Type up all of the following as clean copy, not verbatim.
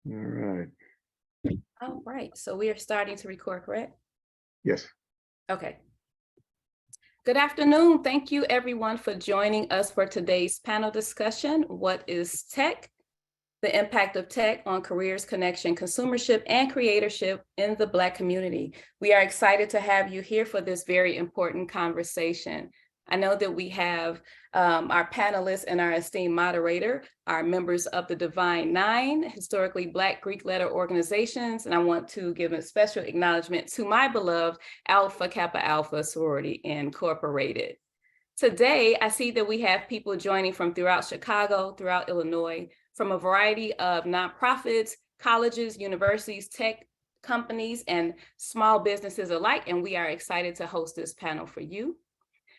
All right. All right, so we are starting to record, correct? Yes. Okay. Good afternoon. Thank you everyone for joining us for today's panel discussion. What is tech? The impact of tech on careers, connection, consumership, and creatorship in the Black community. We are excited to have you here for this very important conversation. I know that we have our panelists and our esteemed moderator, our members of the Divine Nine, historically Black Greek letter organizations, and I want to give a special acknowledgement to my beloved Alpha Kappa Alpha Sorority Incorporated. Today, I see that we have people joining from throughout Chicago, throughout Illinois, from a variety of nonprofits, colleges, universities, tech companies, and small businesses alike, and we are excited to host this panel for you.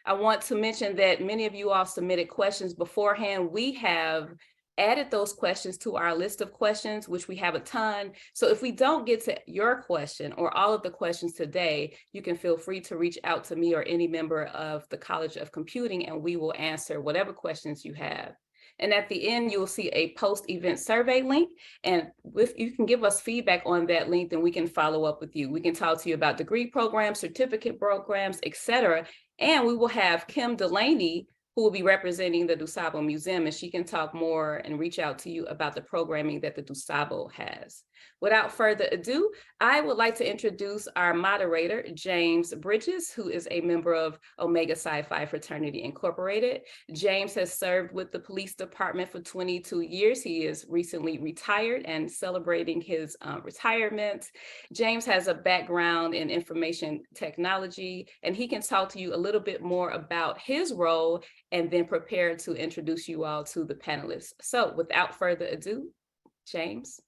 I want to mention that many of you all submitted questions beforehand. We have added those questions to our list of questions, which we have a ton. So if we don't get to your question or all of the questions today, you can feel free to reach out to me or any member of the College of Computing, and we will answer whatever questions you have. And at the end, you'll see a post-event survey link. And if you can give us feedback on that link, then we can follow up with you. We can talk to you about degree programs, certificate programs, et cetera. And we will have Kim Delaney, who will be representing the DuSable Museum, and she can talk more and reach out to you about the programming that the DuSable has. Without further ado, I would like to introduce our moderator, James Bridges, who is a member of Omega Psi Phi Fraternity Incorporated. James has served with the police department for 22 years. He is recently retired and celebrating his retirement. James has a background in information technology, and he can talk to you a little bit more about his role and then prepare to introduce you all to the panelists. So without further ado, James.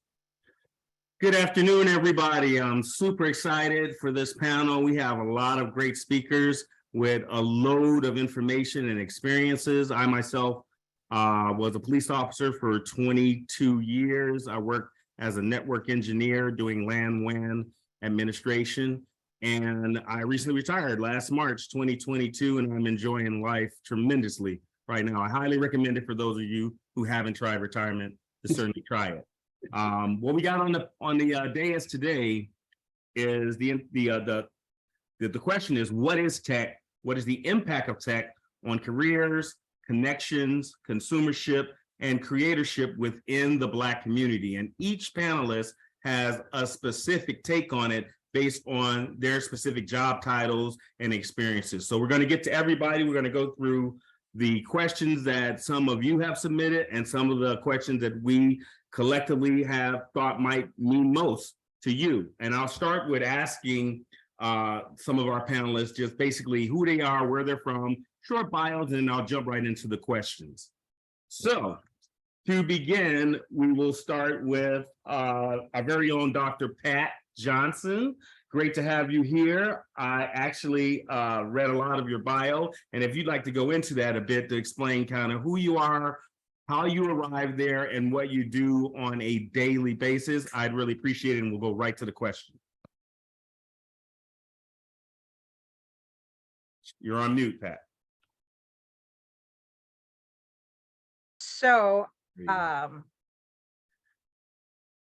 Good afternoon, everybody. I'm super excited for this panel. We have a lot of great speakers with a load of information and experiences. I myself was a police officer for 22 years. I worked as a network engineer doing LAN WAN administration. And I recently retired last March 2022, and I'm enjoying life tremendously right now. I highly recommend it for those of you who haven't tried retirement to certainly try it. What we got on the dais today is the question is, what is tech? What is the impact of tech on careers, connections, consumership, and creatorship within the Black community? And each panelist has a specific take on it based on their specific job titles and experiences. So we're going to get to everybody. We're going to go through the questions that some of you have submitted and some of the questions that we collectively have thought might mean most to you. And I'll start with asking some of our panelists just basically who they are, where they're from, short bios, and I'll jump right into the questions. So to begin, we will start with our very own Dr. Pat Johnson. Great to have you here. I actually read a lot of your bio, and if you'd like to go into that a bit to explain kind of who you are, how you arrived there, and what you do on a daily basis, I'd really appreciate it, and we'll go right to the question. You're on mute, Pat. So,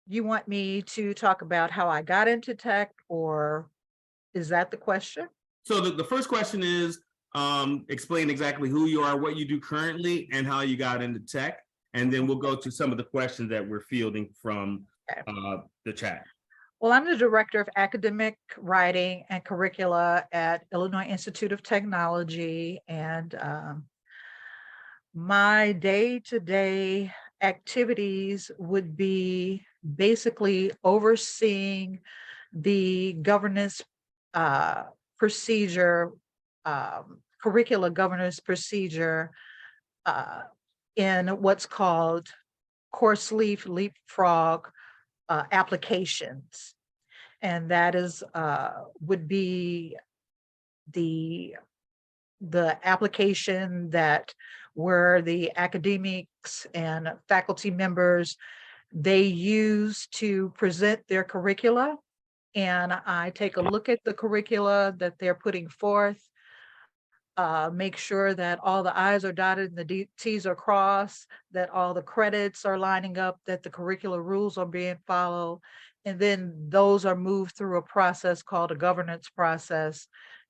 you want me to talk about how I got into tech, or is that the question? So the first question is, explain exactly who you are, what you do currently, and how you got into tech. And then we'll go to some of the questions that we're fielding from the chat. Well, I'm the director of academic writing and curricula at Illinois Institute of Technology. And my day-to-day activities would be basically overseeing the governance procedure, curricula governance procedure in what's called course leapfrog applications. And that is would be the application that where the academics and faculty members, they use to present their curricula. And I take a look at the curricula that they're putting forth, make sure that all the I's are dotted and the T's are crossed, that all the credits are lining up, that the curricular rules are being followed. And then those are moved through a process called a governance process.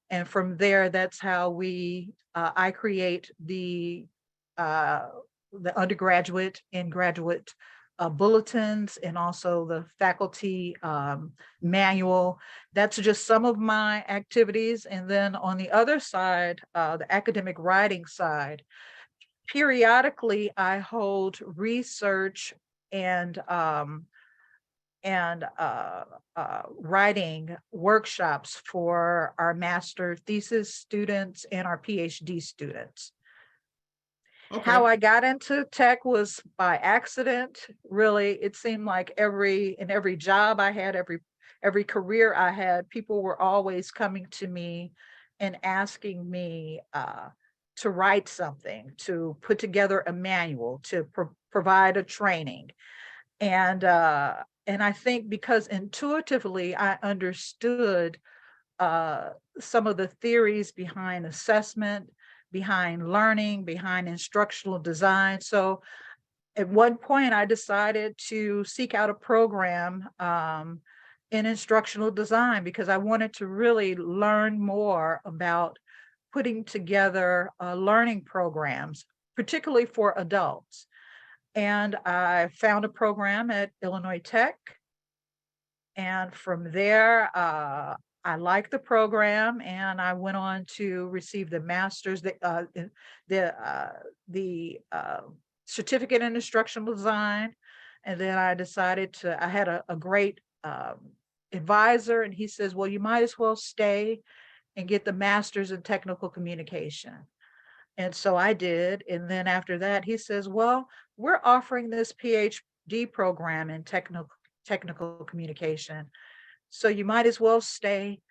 And from there, that's how I create the undergraduate and graduate bulletins, and also the faculty manual. That's just some of my activities. And then on the other side, the academic writing side, periodically I hold research and writing workshops for our master thesis students and our PhD students. Okay. How I got into tech was by accident. Really, it seemed like every job I had, every career I had, people were always coming to me and asking me to write something, to put together a manual, to provide a training. And I think because intuitively I understood some of the theories behind assessment, behind learning, behind instructional design. So at one point I decided to seek out a program in instructional design, because I wanted to really learn more about putting together learning programs, particularly for adults. And I found a program at Illinois Tech. And from there, I liked the program, and I went on to receive the master's, the certificate in instructional design. And then I decided I had a great advisor, and he says, well, you might as well stay and get the master's in technical communication. And so I did. And then after that, he says, well, we're offering this PhD program in technical communication, so you might as well stay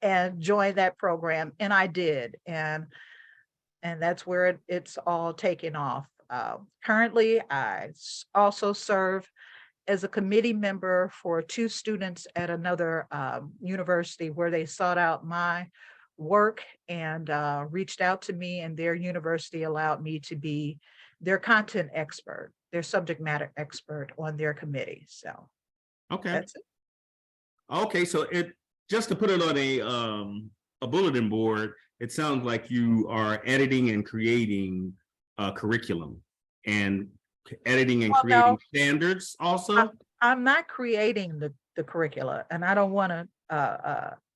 and join that program. And I did. And that's where it's all taken off. Currently, I also serve as a committee member for 2 students at another university, where they sought out my work and reached out to me, and their university allowed me to be their content expert, their subject matter expert on their committee. So Okay. that's it. Okay, so just to put it on a bulletin board, it sounds like you are editing and creating a curriculum, and editing and Well, creating no, standards also. I'm not creating the curricula, and I don't want to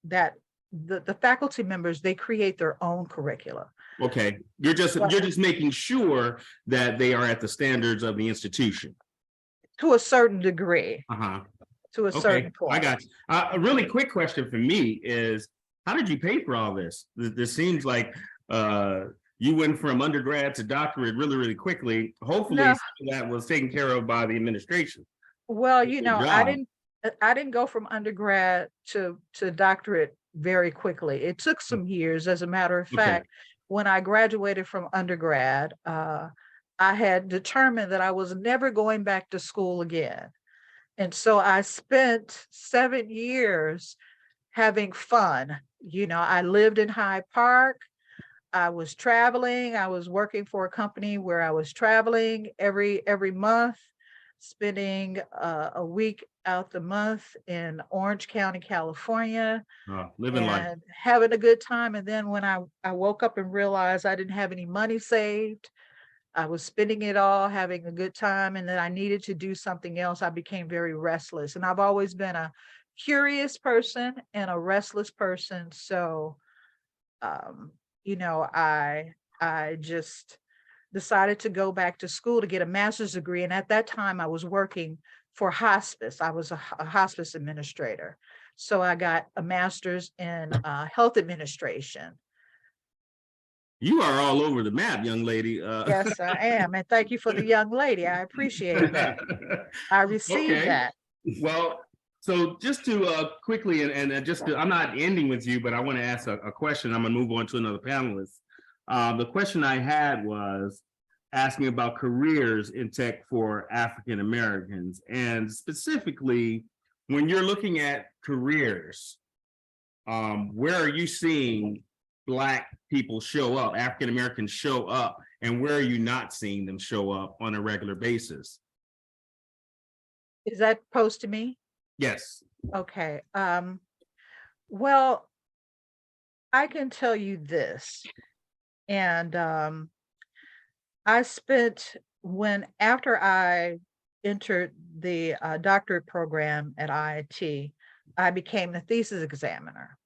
that the faculty members, they create their own curricula. Okay, you're just making sure that they are at the standards of the institution. To a certain degree. Uh-huh. To a Okay, certain point. I got you. A really quick question for me is, how did you pay for all this? This seems like you went from undergrad to doctorate really, really quickly. Hopefully, No. some of that was taken care of by the administration. Well, Good I job. didn't go from undergrad to doctorate very quickly. It took some years. As a matter of Okay. fact, when I graduated from undergrad, I had determined that I was never going back to school again. And so I spent 7 years having fun. I lived in Hyde Park. I was traveling. I was working for a company where I was traveling every month, spending a week out the month in Orange County, California, Living life. and having a good time. And then when I woke up and realized I didn't have any money saved, I was spending it all, having a good time, and then I needed to do something else. I became very restless, and I've always been a curious person and a restless person. So, I just decided to go back to school to get a master's degree. And at that time I was working for hospice. I was a hospice administrator. So I got a master's in health administration. You are all over the map, young lady. Yes, I am. And thank you for the young lady. I appreciate that. I received Okay. that. Well, so just to quickly, I'm not ending with you, but I want to ask a question. I'm going to move on to another panelist. The question I had was asking about careers in tech for African Americans, and specifically when you're looking at careers, where are you seeing Black people show up, African Americans show up, and where are you not seeing them show up on a regular basis? Is that posed to me? Yes. Okay. Well, I can tell you this, and I spent after I entered the doctorate program at IIT, I became the thesis examiner.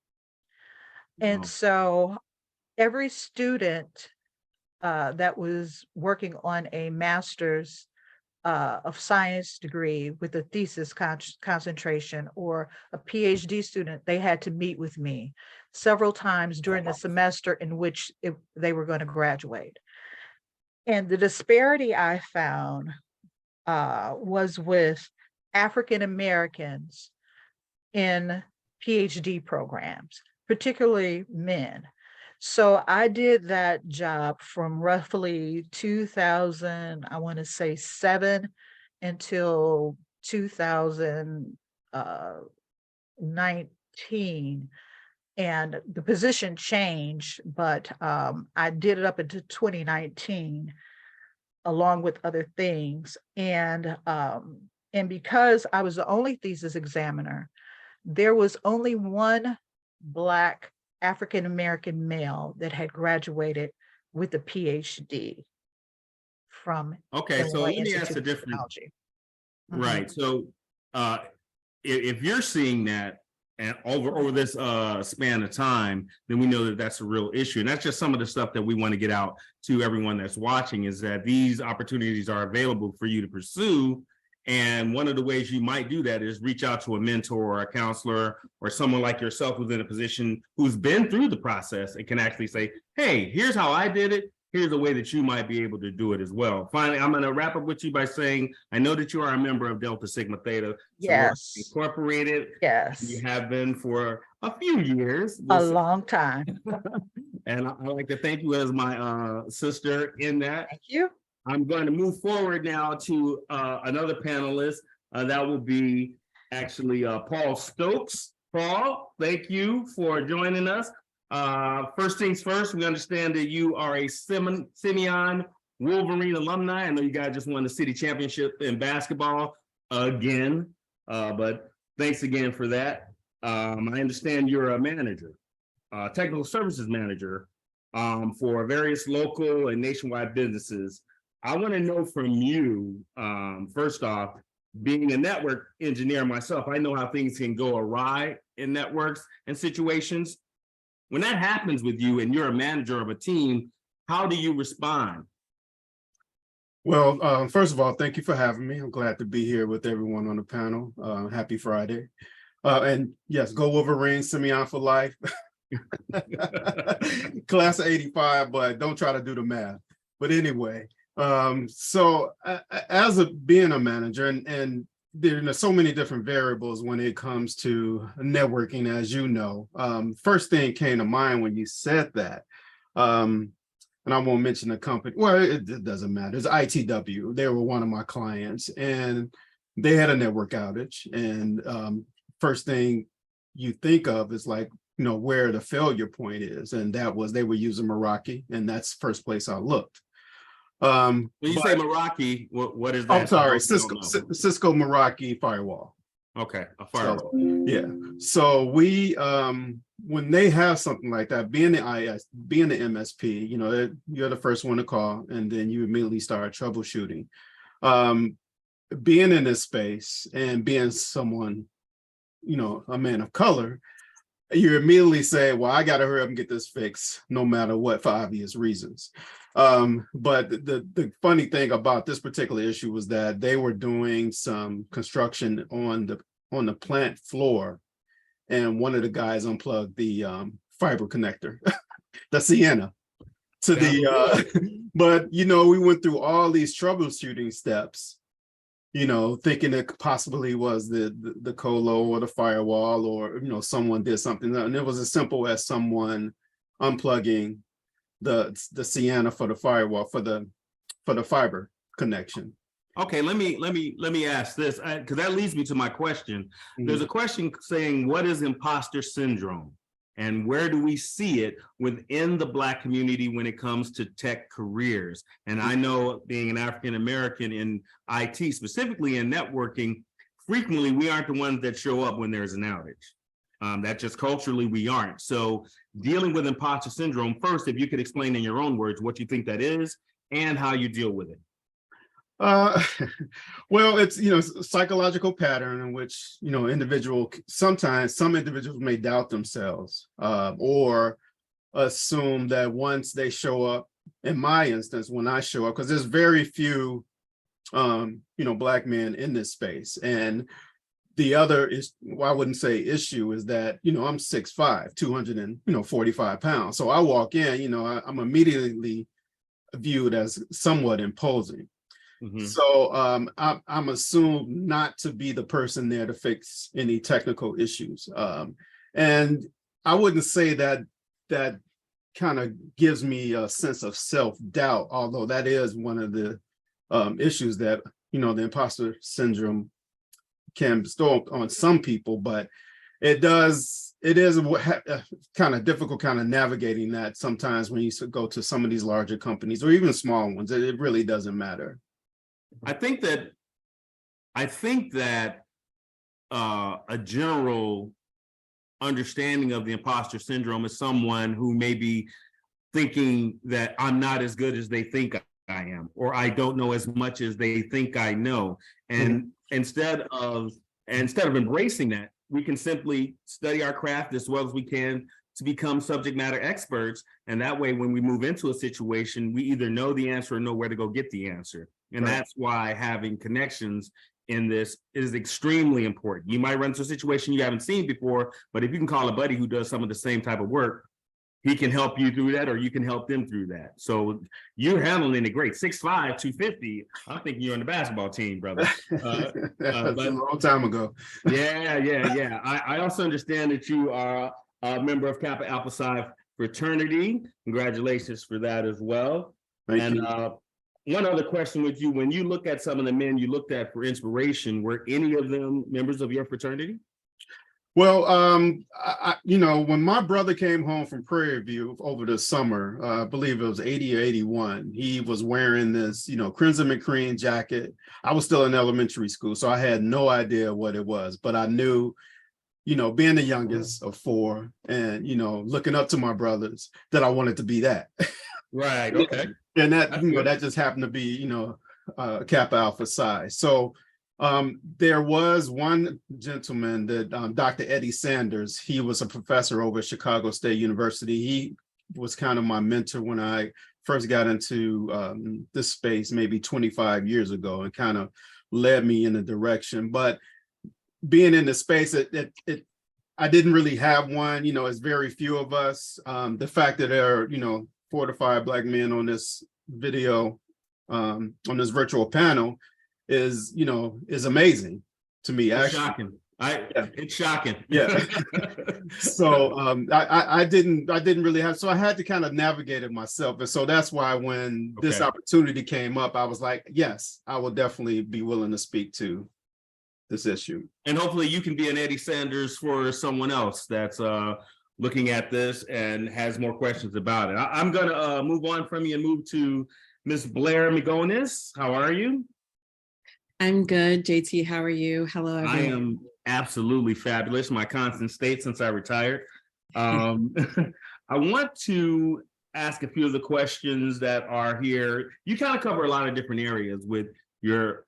And Oh. so every student that was working on a master's of science degree with a thesis concentration or a PhD student, they had to meet with me several times during the semester in which they were going to graduate. And the disparity I found was with African Americans in PhD programs, particularly men. So I did that job from roughly 2000, I want to say 7 until 2019. And the position changed, but I did it up until 2019, along with other things. And because I was the only thesis examiner, there was only one Black African American male that had graduated with a PhD from Okay, so Illinois let me ask Institute a of different, Technology. Mhm. right? So if you're seeing that and over this span of time, then we know that that's a real issue. And that's just some of the stuff that we want to get out to everyone that's watching, is that these opportunities are available for you to pursue. And one of the ways you might do that is reach out to a mentor or a counselor or someone like yourself who's in a position, who's been through the process and can actually say, hey, here's how I did it. Here's a way that you might be able to do it as well. Finally, I'm going to wrap up with you by saying, I know that you are a member of Delta Sigma Theta Yes. Incorporated. Yes. You have been for a few years. A long time. And I'd like to thank you as my sister in that. Thank you. I'm going to move forward now to another panelist. That will be actually Paul Stokes. Paul, thank you for joining us. First things first, we understand that you are a Simeon Wolverine alumni. I know you guys just won the city championship in basketball again, but thanks again for that. I understand you're a manager, technical services manager for various local and nationwide businesses. I want to know from you, first off, being a network engineer myself, I know how things can go awry in networks and situations. When that happens with you and you're a manager of a team, how do you respond? Well, first of all, thank you for having me. I'm glad to be here with everyone on the panel. Happy Friday. And yes, go Wolverine, Simeon for life. Class of 85, but don't try to do the math. But anyway, so as being a manager, and there's so many different variables when it comes to networking, as you know. First thing came to mind when you said that, and I won't mention the company. Well, it doesn't matter. It's ITW. They were one of my clients, and they had a network outage. And first thing you think of is like, you know, where the failure point is, and that was they were using Meraki, and that's the first place I looked. When you say Meraki, what is that? I'm sorry, Cisco Meraki firewall. Okay, a firewall. So, yeah. So we when they have something like that, being the MSP, you know, you're the first one to call, and then you immediately start troubleshooting. Being in this space and being someone, you know, a man of color, you immediately say, well, I got to hurry up and get this fixed no matter what, for obvious reasons. But the funny thing about this particular issue was that they were doing some construction on the plant floor, and one of the guys unplugged the fiber connector, the Sienna, to the but you know, we went through all these troubleshooting steps, you know, thinking it possibly was the colo or the firewall, or, you know, someone did something, and it was as simple as someone unplugging the Sienna for the firewall for the fiber connection. Okay, let me ask this, because that leads me to my question. Mhm. There's a question saying, what is imposter syndrome? And where do we see it within the Black community when it comes to tech careers? And I know, being an African American in IT, specifically in networking, frequently we aren't the ones that show up when there's an outage. That just culturally we aren't. So dealing with imposter syndrome, first, if you could explain in your own words what you think that is and how you deal with it. Well, it's, a psychological pattern in which, sometimes some individuals may doubt themselves, or assume that once they show up, in my instance, when I show up, because there's very few, Black men in this space. And the other is, well, I wouldn't say issue, is that, I'm 6'5", 245 pounds. So I walk in, I'm immediately viewed as somewhat imposing. Mm-hmm. So I'm assumed not to be the person there to fix any technical issues. And I wouldn't say that that kind of gives me a sense of self-doubt, although that is one of the issues that, the imposter syndrome can bestow on some people, but it is kind of difficult kind of navigating that sometimes when you go to some of these larger companies or even small ones. It really doesn't matter. I think that a general understanding of the imposter syndrome is someone who may be thinking that I'm not as good as they think I am, or I don't know as much as they think I know. And instead of embracing that, we can simply study our craft as well as we can to become subject matter experts. And that way, when we move into a situation, we either know the answer or know where to go get the answer. And that's why having connections in this is extremely important. You might run into a situation you haven't seen before, but if you can call a buddy who does some of the same type of work, he can help you through that, or you can help them through that. So you're handling it great. 6'5", 250. I'm thinking you're on the basketball team, brother. But But a long time ago. Yeah. I also understand that you are a member of Kappa Alpha Psi fraternity. Congratulations for that as well. Thank you. One other question with you: when you look at some of the men you looked at for inspiration, were any of them members of your fraternity? Well, when my brother came home from Prairie View over the summer, I believe it was 80 or 81, he was wearing this, Crimson McCreen jacket. I was still in elementary school, so I had no idea what it was, but I knew, being the youngest of four and, looking up to my brothers, that I wanted to be that. Right, okay. And that, that just happened to be, Kappa Alpha Psi. So there was one gentleman that Dr. Eddie Sanders, he was a professor over at Chicago State University. He was kind of my mentor when I first got into this space maybe 25 years ago, and kind of led me in a direction. But being in the space, I didn't really have one, it's very few of us. The fact that there are, 4 to 5 Black men on this video, on this virtual panel, is amazing to me. It's actually shocking. It's shocking. Yeah. So I didn't really have, so I had to kind of navigate it myself. And so that's why when this opportunity came up, I was like, yes, I will definitely be willing to speak to this issue. And hopefully you can be an Eddie Sanders for someone else that's looking at this and has more questions about it. I'm gonna move on from you and move to Ms. Blair Migonis. How are you? I'm good, JT. How are you? Hello, everyone. I am absolutely fabulous. My constant state since I retired. I want to ask a few of the questions that are here. You kind of cover a lot of different areas with your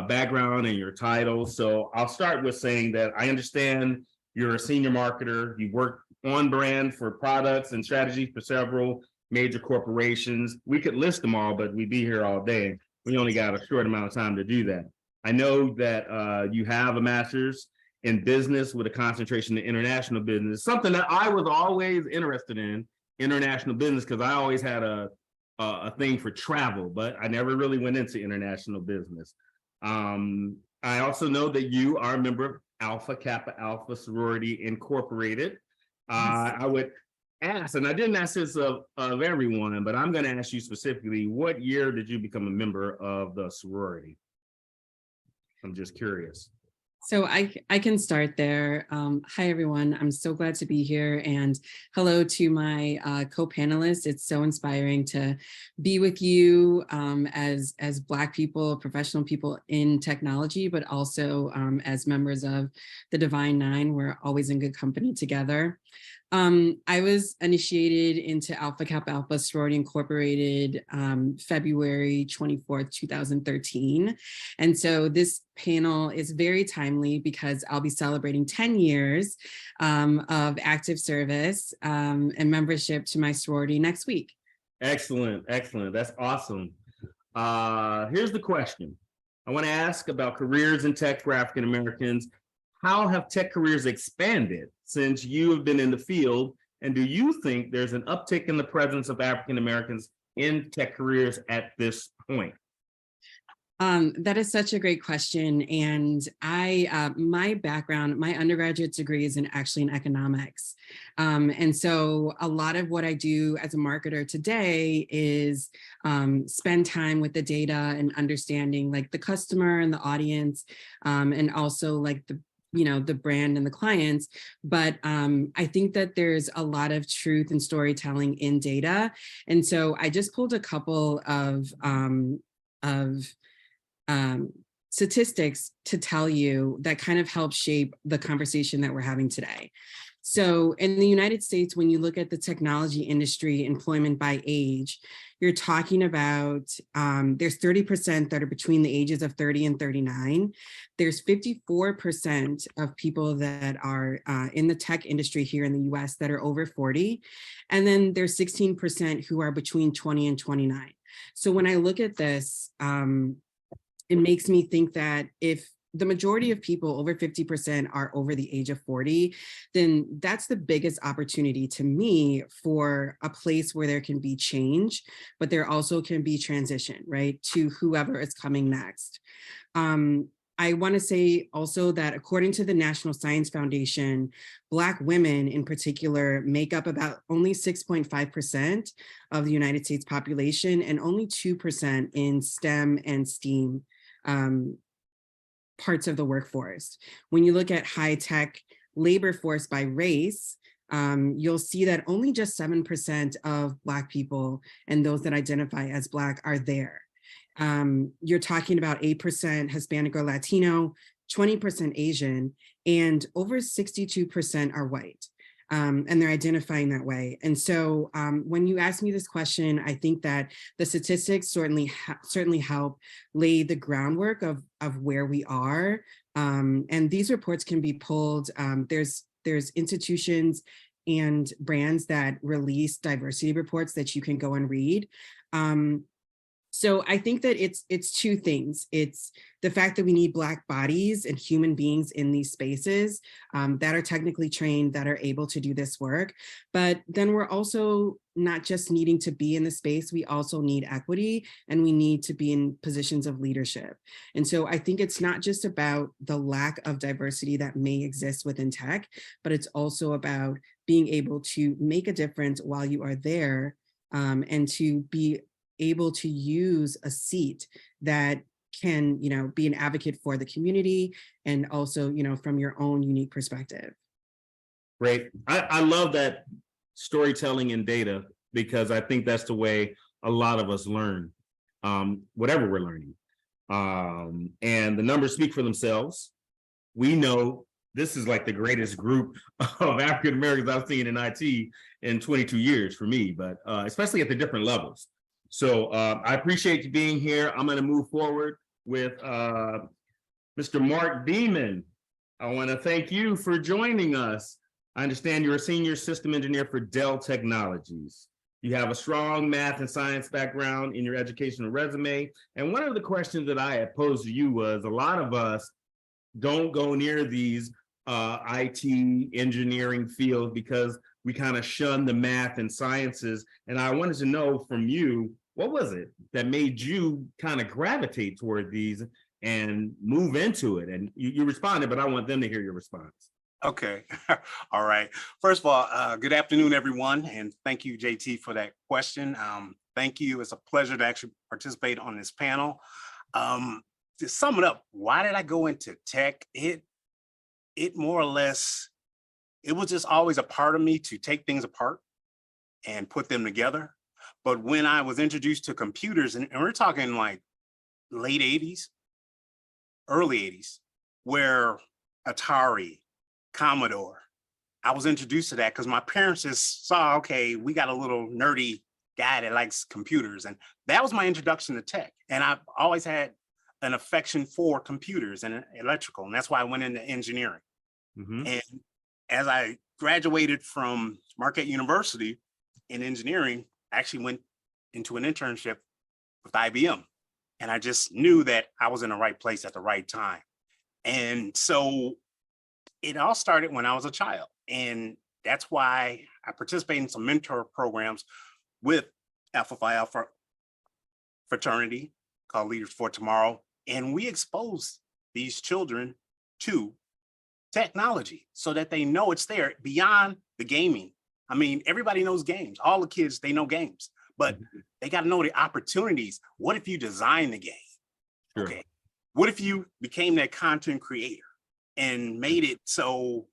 background and your title. So I'll start with saying that I understand you're a senior marketer. You work on brand for products and strategies for several major corporations. We could list them all, but we'd be here all day. We only got a short amount of time to do that. I know that you have a master's in business with a concentration in international business, something that I was always interested in, international business, because I always had a thing for travel, but I never really went into international business. I also know that you are a member of Alpha Kappa Alpha Sorority Incorporated. I would ask, and I didn't ask this of everyone, but I'm going to ask you specifically, what year did you become a member of the sorority? I'm just curious. So I can start there. Hi, everyone. I'm so glad to be here. And hello to my co-panelists. It's so inspiring to be with you as Black people, professional people in technology, but also as members of the Divine Nine. We're always in good company together. I was initiated into Alpha Kappa Alpha Sorority Incorporated February 24th, 2013. And so this panel is very timely because I'll be celebrating 10 years of active service and membership to my sorority next week. Excellent, excellent. That's awesome. Here's the question. I want to ask about careers in tech for African Americans. How have tech careers expanded since you have been in the field? And do you think there's an uptick in the presence of African Americans in tech careers at this point? That is such a great question. And my background, my undergraduate degree is actually in economics. And so a lot of what I do as a marketer today is spend time with the data and understanding like the customer and the audience, and also like the brand and the clients. But I think that there's a lot of truth and storytelling in data. And so I just pulled a couple of statistics to tell you that kind of help shape the conversation that we're having today. So in the United States, when you look at the technology industry employment by age, you're talking about, there's 30% that are between the ages of 30 and 39. There's 54% of people that are in the tech industry here in the US that are over 40. And then there's 16% who are between 20 and 29. So when I look at this, it makes me think that if the majority of people, over 50%, are over the age of 40, then that's the biggest opportunity to me for a place where there can be change, but there also can be transition, right, to whoever is coming next. I want to say also that according to the National Science Foundation, Black women in particular make up about only 6.5% of the United States population and only 2% in STEM and STEAM parts of the workforce. When you look at high tech labor force by race, you'll see that only just 7% of Black people and those that identify as Black are there. You're talking about 8% Hispanic or Latino, 20% Asian, and over 62% are white. And they're identifying that way. And so when you ask me this question, I think that the statistics certainly help lay the groundwork of where we are. And these reports can be pulled. There's institutions and brands that release diversity reports that you can go and read. So I think that it's two things. It's the fact that we need Black bodies and human beings in these spaces that are technically trained, that are able to do this work. But then we're also not just needing to be in the space, we also need equity and we need to be in positions of leadership. And so I think it's not just about the lack of diversity that may exist within tech, but it's also about being able to make a difference while you are there and to be able to use a seat that can, be an advocate for the community and also, from your own unique perspective. Great. I love that storytelling and data because I think that's the way a lot of us learn, whatever we're learning. And the numbers speak for themselves. We know this is like the greatest group of African Americans I've seen in IT in 22 years for me, but especially at the different levels. So I appreciate you being here. I'm going to move forward with Mr. Mark Beeman. I want to thank you for joining us. I understand you're a senior system engineer for Dell Technologies. You have a strong math and science background in your educational resume. And one of the questions that I had posed to you was a lot of us don't go near these IT engineering fields because we kind of shun the math and sciences. And I wanted to know from you, what was it that made you kind of gravitate toward these and move into it? And you responded, but I want them to hear your response. Okay. All right. First of all, good afternoon, everyone. And thank you, JT, for that question. Thank you. It's a pleasure to actually participate on this panel. to sum it up, why did I go into tech? It more or less, it was just always a part of me to take things apart and put them together. But when I was introduced to computers, and we're talking like late 80s, early 80s, where Atari, Commodore, I was introduced to that because my parents just saw, okay, we got a little nerdy guy that likes computers. And that was my introduction to tech. And I've always had an affection for computers and electrical. And that's why I went into engineering. And as I graduated from Marquette University in engineering, I actually went into an internship with IBM. And I just knew that I was in the right place at the right time. And so it all started when I was a child. And that's why I participate in some mentor programs with Alpha Phi Alpha fraternity called Leaders for Tomorrow. And we expose these children to technology so that they know it's there beyond the gaming. I mean, everybody knows games. All the kids, they know games, but they got to know the opportunities. What if you design the game? Sure. Okay. What if you became that content creator and made it so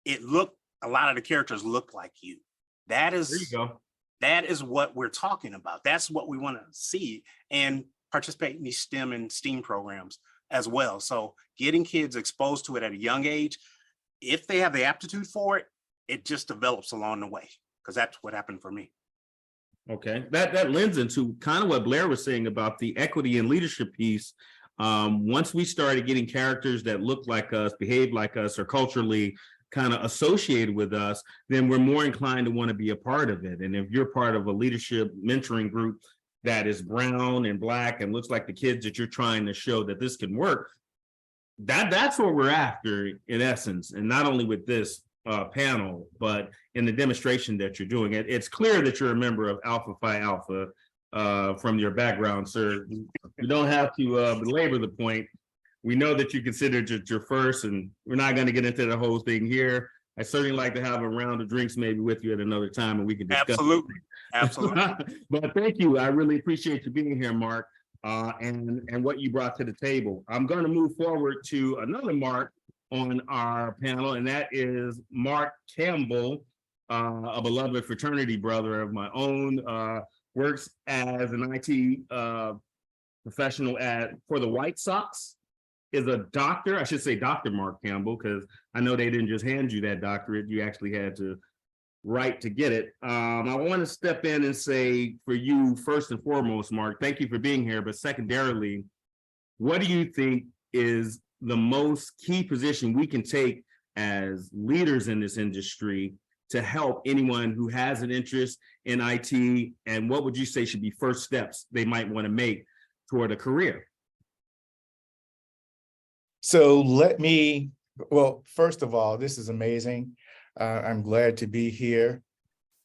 it looked, a lot of the characters look like you? That is, There you go. that is what we're talking about. That's what we want to see, and participate in these STEM and STEAM programs as well. So getting kids exposed to it at a young age, if they have the aptitude for it, it just develops along the way, because that's what happened for me. Okay, that lends into kind of what Blair was saying about the equity and leadership piece. Once we started getting characters that look like us, behave like us, or culturally kind of associated with us, then we're more inclined to want to be a part of it. And if you're part of a leadership mentoring group that is brown and black and looks like the kids that you're trying to show that this can work, that's what we're after in essence. And not only with this panel, but in the demonstration that you're doing. It's clear that you're a member of Alpha Phi Alpha from your background, sir. You don't have to belabor the point. We know that you considered it your first, and we're not going to get into the whole thing here. I certainly like to have a round of drinks maybe with you at another time, and we can discuss. Absolutely. Absolutely. But thank you. I really appreciate you being here, Mark, and what you brought to the table. I'm going to move forward to another Mark on our panel, and that is Mark Campbell, a beloved fraternity brother of my own, works as an IT professional for the White Sox, is a doctor. I should say Dr. Mark Campbell, because I know they didn't just hand you that doctorate. You actually had to write to get it. I want to step in and say for you, first and foremost, Mark, thank you for being here. But secondarily, what do you think is the most key position we can take as leaders in this industry to help anyone who has an interest in IT? And what would you say should be first steps they might want to make toward a career? So well, first of all, this is amazing. I'm glad to be here.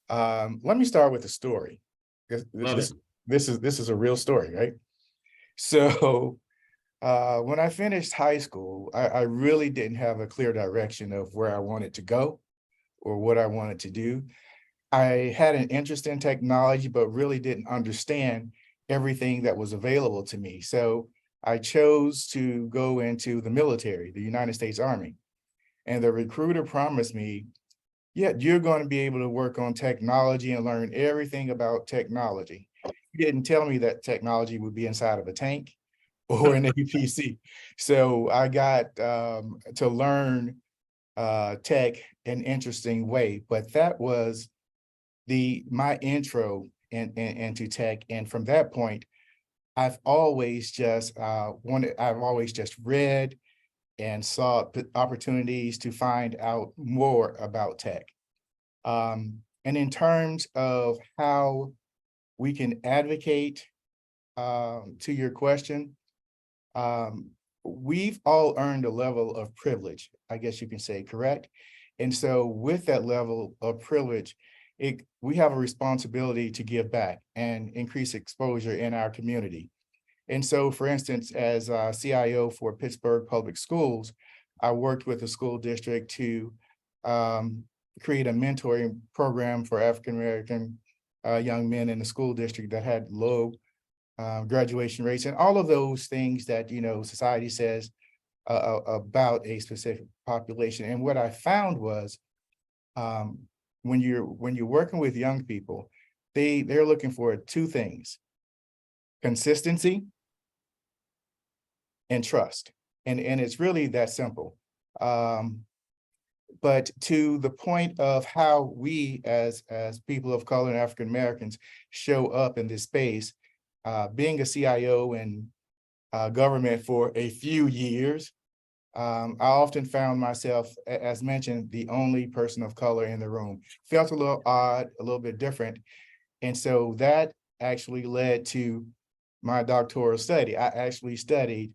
Let me start with a story. This is a real story, right? So when I finished high school, I really didn't have a clear direction of where I wanted to go or what I wanted to do. I had an interest in technology, but really didn't understand everything that was available to me. So I chose to go into the military, the United States Army. And the recruiter promised me, yeah, you're going to be able to work on technology and learn everything about technology. He didn't tell me that technology would be inside of a tank or an APC. So I got to learn tech in an interesting way, but that was my intro into tech. And from that point, I've always just read and sought opportunities to find out more about tech. And in terms of how we can advocate to your question, we've all earned a level of privilege, I guess you can say, correct? And so with that level of privilege, we have a responsibility to give back and increase exposure in our community. And so, for instance, as CIO for Pittsburgh Public Schools, I worked with the school district to create a mentoring program for African-American young men in the school district that had low graduation rates, and all of those things that, society says about a specific population. And what I found was, when you're working with young people, they're looking for two things: consistency and trust. And it's really that simple. But to the point of how we as people of color and African Americans show up in this space, being a CIO in government for a few years, I often found myself, as mentioned, the only person of color in the room. Felt a little odd, a little bit different. And so that actually led to my doctoral study. I actually studied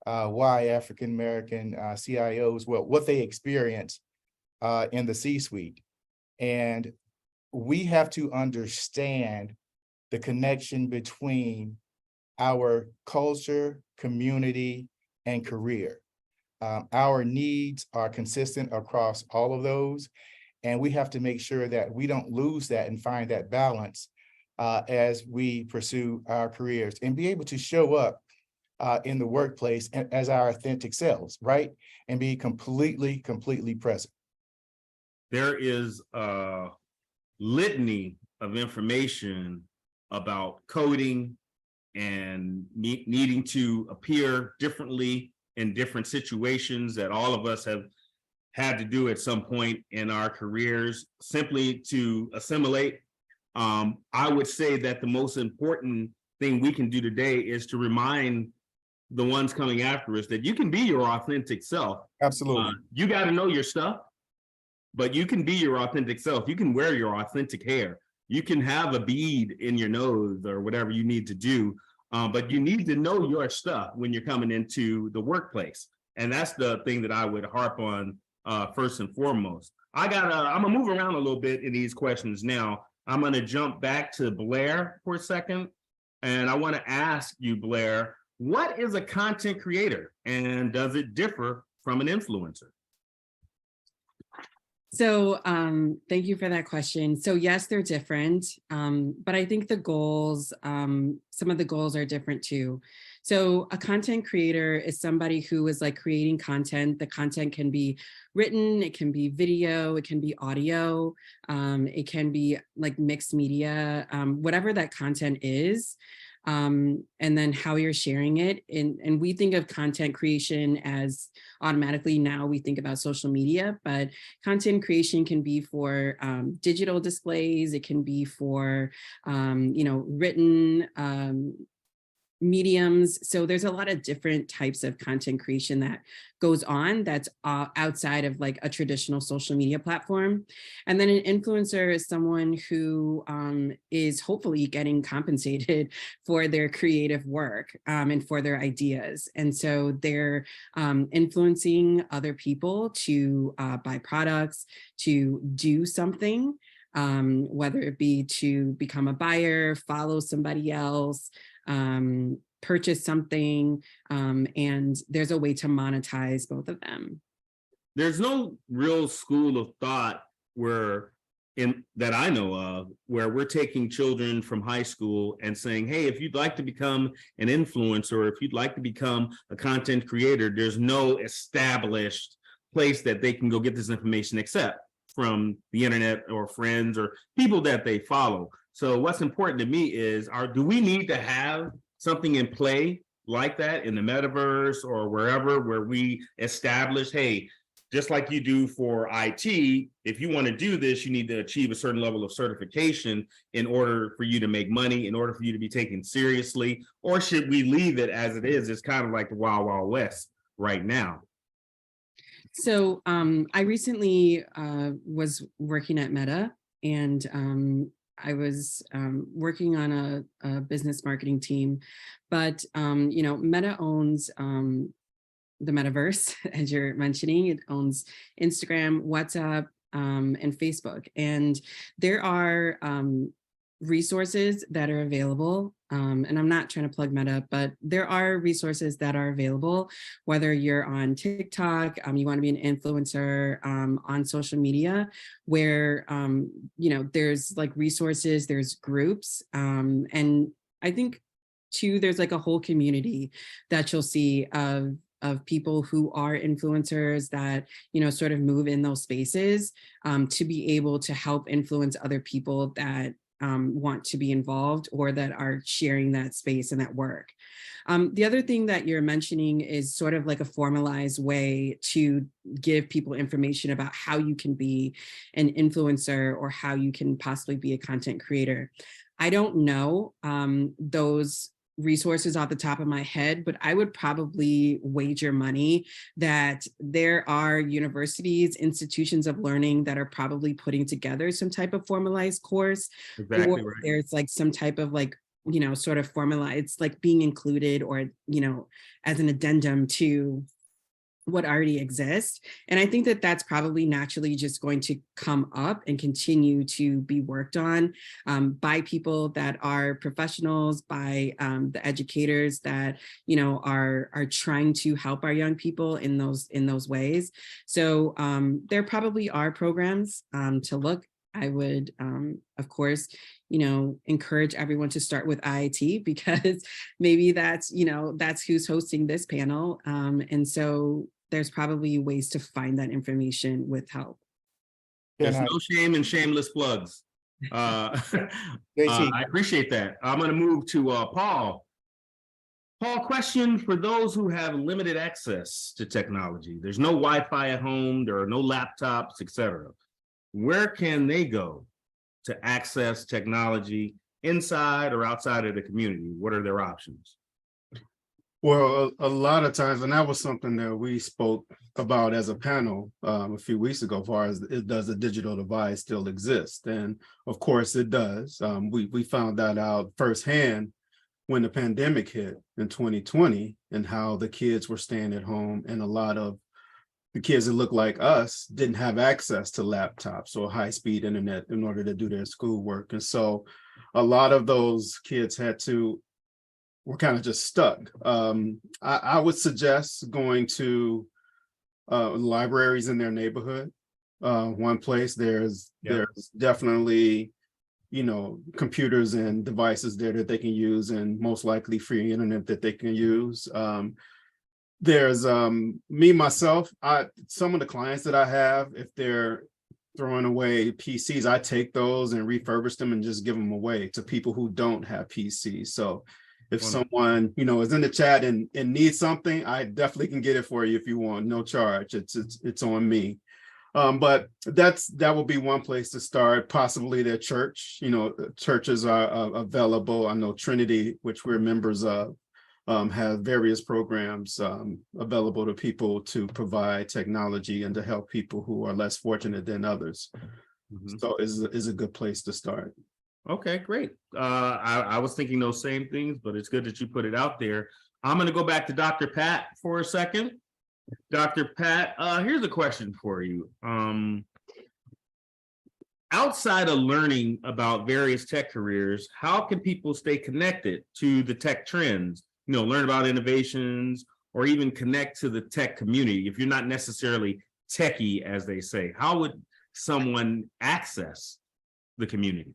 why African American CIOs, what they experience in the C-suite. And we have to understand the connection between our culture, community, and career. Our needs are consistent across all of those, and we have to make sure that we don't lose that and find that balance as we pursue our careers and be able to show up in the workplace as our authentic selves, right? And be completely present. There is a litany of information about coding and needing to appear differently in different situations that all of us have had to do at some point in our careers simply to assimilate. I would say that the most important thing we can do today is to remind the ones coming after us that you can be your authentic self. Absolutely. You got to know your stuff, but you can be your authentic self. You can wear your authentic hair. You can have a bead in your nose or whatever you need to do. But you need to know your stuff when you're coming into the workplace. And that's the thing that I would harp on first and foremost. I'm gonna move around a little bit in these questions now. I'm gonna jump back to Blair for a second. And I wanna ask you, Blair, what is a content creator and does it differ from an influencer? So thank you for that question. So yes, they're different, but I think the goals, some of the goals are different too. So a content creator is somebody who is like creating content. The content can be written, it can be video, it can be audio, it can be like mixed media, whatever that content is. And then how you're sharing it. And we think of content creation as automatically now we think about social media, but content creation can be for digital displays. It can be for, written mediums. So there's a lot of different types of content creation that goes on that's outside of like a traditional social media platform. And then an influencer is someone who is hopefully getting compensated for their creative work and for their ideas. And so they're influencing other people to buy products, to do something, whether it be to become a buyer, follow somebody else, purchase something, and there's a way to monetize both of them. There's no real school of thought that I know of where we're taking children from high school and saying, hey, if you'd like to become an influencer, or if you'd like to become a content creator, there's no established place that they can go get this information except from the internet or friends or people that they follow. So what's important to me is, do we need to have something in play like that in the metaverse or wherever, where we establish, hey, just like you do for IT, if you want to do this, you need to achieve a certain level of certification in order for you to make money, in order for you to be taken seriously? Or should we leave it as it is? It's kind of like the Wild Wild West right now. So I recently was working at Meta, and I was working on a business marketing team, but Meta owns the metaverse, as you're mentioning. It owns Instagram, WhatsApp, and Facebook, and there are resources that are available. And I'm not trying to plug Meta, but there are resources that are available, whether you're on TikTok, you want to be an influencer on social media, where, there's like resources, there's groups. And I think Two, there's like a whole community that you'll see of people who are influencers that, you know, sort of move in those spaces to be able to help influence other people that want to be involved or that are sharing that space and that work. The other thing that you're mentioning is sort of like a formalized way to give people information about how you can be an influencer or how you can possibly be a content creator. I don't know those resources off the top of my head, but I would probably wager money that there are universities, institutions of learning that are probably putting together some type of formalized course. Exactly or right. there's like some type of like, you know, sort of formalized, it's like being included or, you know, as an addendum to what already exists. And I think that that's probably naturally just going to come up and continue to be worked on by people that are professionals, by the educators that, you know, are trying to help our young people in those ways. So there probably are programs to look. I would, of course, you know, encourage everyone to start with IIT because maybe that's, you know, that's who's hosting this panel. And so there's probably ways to find that information with help. There's Can I- no shame in shameless plugs. JT. I appreciate that. I'm going to move to Paul. Paul, question for those who have limited access to technology. There's no Wi-Fi at home, there are no laptops, etc. Where can they go to access technology inside or outside of the community? What are their options? Well, a lot of times, and that was something that we spoke about as a panel a few weeks ago, as far as does a digital divide still exist? And of course it does. We found that out firsthand when the pandemic hit in 2020 and how the kids were staying at home, and a lot of the kids that look like us didn't have access to laptops or high-speed internet in order to do their schoolwork. And so a lot of those kids were kind of just stuck. I would suggest going to libraries in their neighborhood. One place, there's definitely, you know, computers and devices there that they can use, and most likely free internet that they can use. There's me, myself, some of the clients that I have, if they're throwing away PCs, I take those and refurbish them and just give them away to people who don't have PCs. So if someone, you know, is in the chat and needs something, I definitely can get it for you if you want, no charge. It's on me. But that will be one place to start. Possibly their church. You know, churches are available. I know Trinity, which we're members of, have various programs available to people to provide technology and to help people who are less fortunate than others. So is a good place to start. Okay, great. I was thinking those same things, but it's good that you put it out there. I'm going to go back to Dr. Pat for a second. Dr. Pat, here's a question for you. Outside of learning about various tech careers, how can people stay connected to the tech trends? You know, learn about innovations or even connect to the tech community if you're not necessarily techie, as they say. How would someone access the community?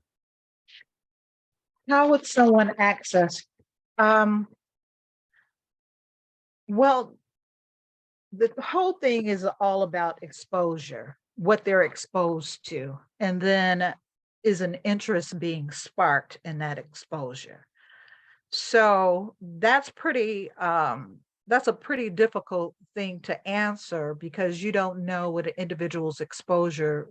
How would someone access? Well, the whole thing is all about exposure, what they're exposed to, and then is an interest being sparked in that exposure. So that's a pretty difficult thing to answer because you don't know what an individual's exposure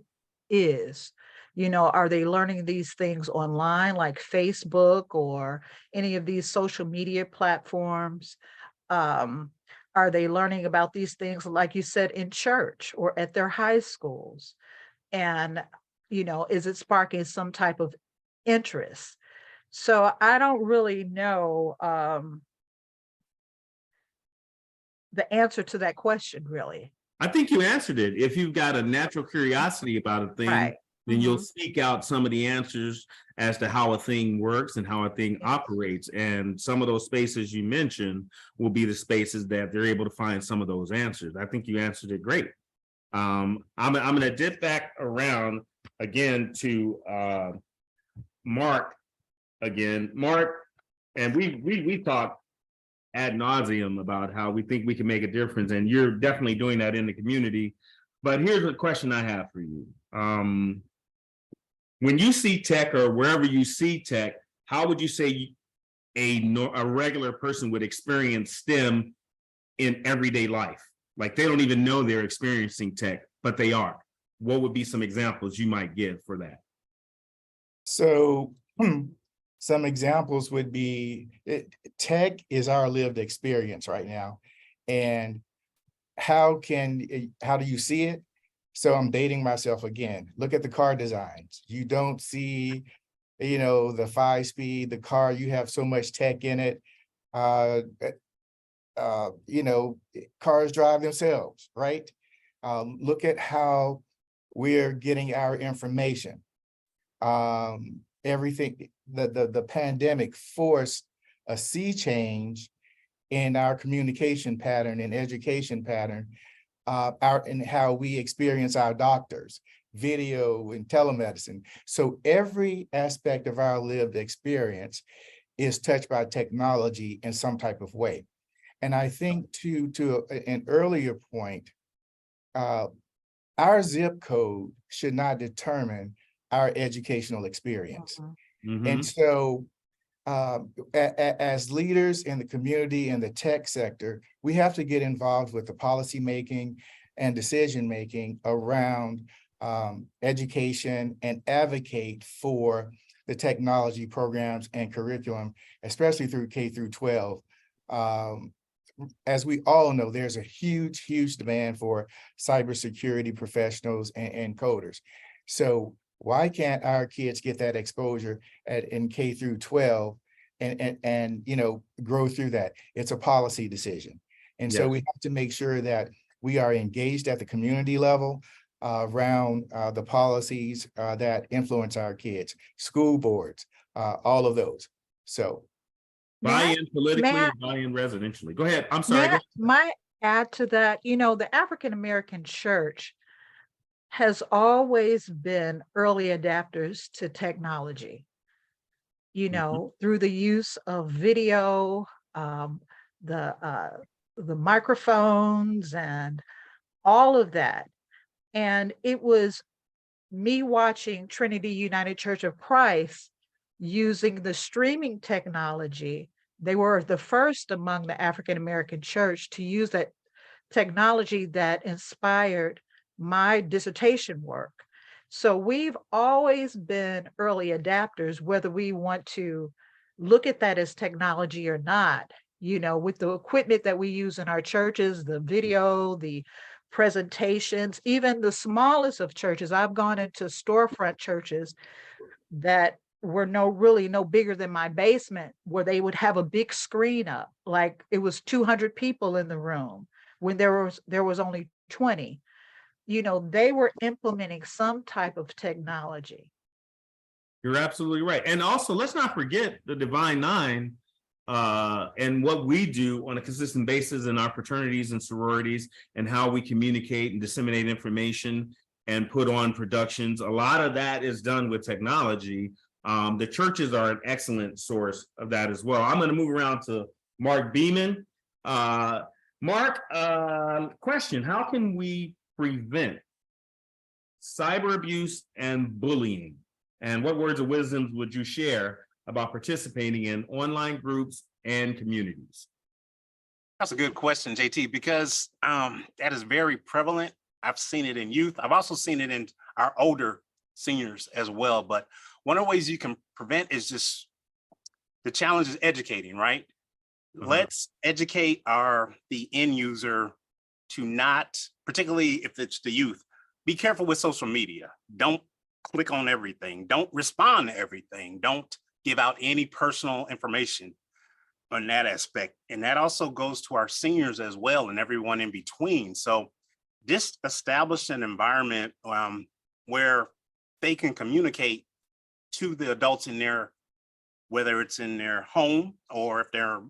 is. You know, are they learning these things online like Facebook or any of these social media platforms? Are they learning about these things, like you said, in church or at their high schools? And, you know, is it sparking some type of interest? So I don't really know the answer to that question, really. I think you answered it. If you've got a natural curiosity about a thing, Right. then you'll seek out some of the answers as to how a thing works and how a thing operates. And some of those spaces you mentioned will be the spaces that they're able to find some of those answers. I think you answered it great. I'm going to dip back around again to Mark again. Mark, And we talked ad nauseum about how we think we can make a difference, and you're definitely doing that in the community. But here's a question I have for you. When you see tech, or wherever you see tech, how would you say a regular person would experience STEM in everyday life? Like they don't even know they're experiencing tech, but they are. What would be some examples you might give for that? So some examples would be tech is our lived experience right now. And how do you see it? So I'm dating myself again. Look at the car designs. You don't see, the 5-speed, the car, you have so much tech in it. Cars drive themselves, right? Look at how we're getting our information. Everything, the pandemic forced a sea change in our communication pattern and education pattern, and how we experience our doctors, video and telemedicine. So every aspect of our lived experience is touched by technology in some type of way. And I think to an earlier point, our zip code should not determine our educational experience. Mhm. And so as leaders in the community and the tech sector, we have to get involved with the policy making and decision making around education and advocate for the technology programs and curriculum, especially through K through 12. As we all know, there's a huge, huge demand for cybersecurity professionals and coders. So why can't our kids get that exposure in K through 12 and grow through that? It's a policy decision. And so we have to make sure that we are engaged at the community level around the policies that influence our kids, school boards, all of those. So Buy-in politically, May I- and buy-in residentially. Go ahead. I'm sorry. Might add to that, the African-American church has always been early adapters to technology, through the use of video, the microphones and all of that. And it was me watching Trinity United Church of Christ using the streaming technology. They were the first among the African-American church to use that technology that inspired my dissertation work. So we've always been early adapters, whether we want to look at that as technology or not, with the equipment that we use in our churches, the video, the presentations, even the smallest of churches. I've gone into storefront churches that were really no bigger than my basement, where they would have a big screen up, like it was 200 people in the room when there was only 20. They were implementing some type of technology. You're absolutely right. And also, let's not forget the Divine Nine and what we do on a consistent basis in our fraternities and sororities, and how we communicate and disseminate information and put on productions. A lot of that is done with technology. The churches are an excellent source of that as well. I'm going to move around to Mark Beeman. Mark, question: how can we prevent cyber abuse and bullying? And what words of wisdom would you share about participating in online groups and communities? That's a good question, JT, because that is very prevalent. I've seen it in youth. I've also seen it in our older seniors as well. But one of the ways you can prevent is just, the challenge is educating, right? Let's educate the end user to not, particularly if it's the youth, be careful with social media. Don't click on everything. Don't respond to everything. Don't give out any personal information on that aspect. And that also goes to our seniors as well, and everyone in between. So just establish an environment where they can communicate to the adults in their, whether it's in their home or if they're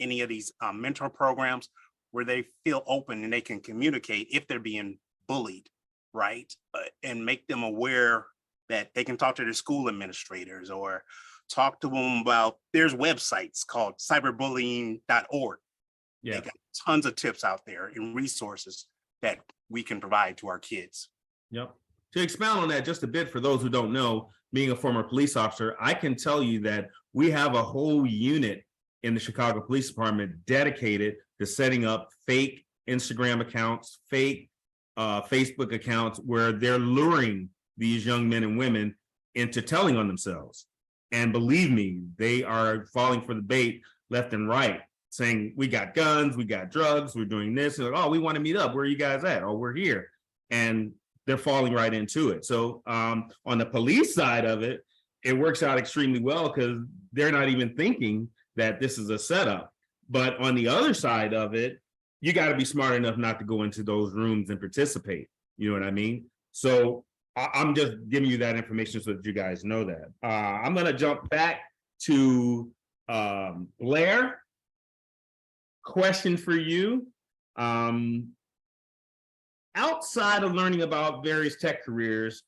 any of these mentor programs, where they feel open and they can communicate if they're being bullied, right? And make them aware that they can talk to their school administrators or talk to them about, there's websites called cyberbullying.org. They Yeah. got tons of tips out there and resources that we can provide to our kids. Yep. To expound on that just a bit, for those who don't know, being a former police officer, I can tell you that we have a whole unit in the Chicago Police Department dedicated to setting up fake Instagram accounts, fake Facebook accounts, where they're luring these young men and women into telling on themselves. And believe me, they are falling for the bait left and right, saying, we got guns, we got drugs, we're doing this. And like, oh, we want to meet up. Where are you guys at? Oh, we're here. And they're falling right into it. So on the police side of it, it works out extremely well because they're not even thinking that this is a setup. But on the other side of it, you got to be smart enough not to go into those rooms and participate. You know what I mean? So I'm just giving you that information so that you guys know that. I'm going to jump back to Blair. Question for you. Outside of learning about various tech careers,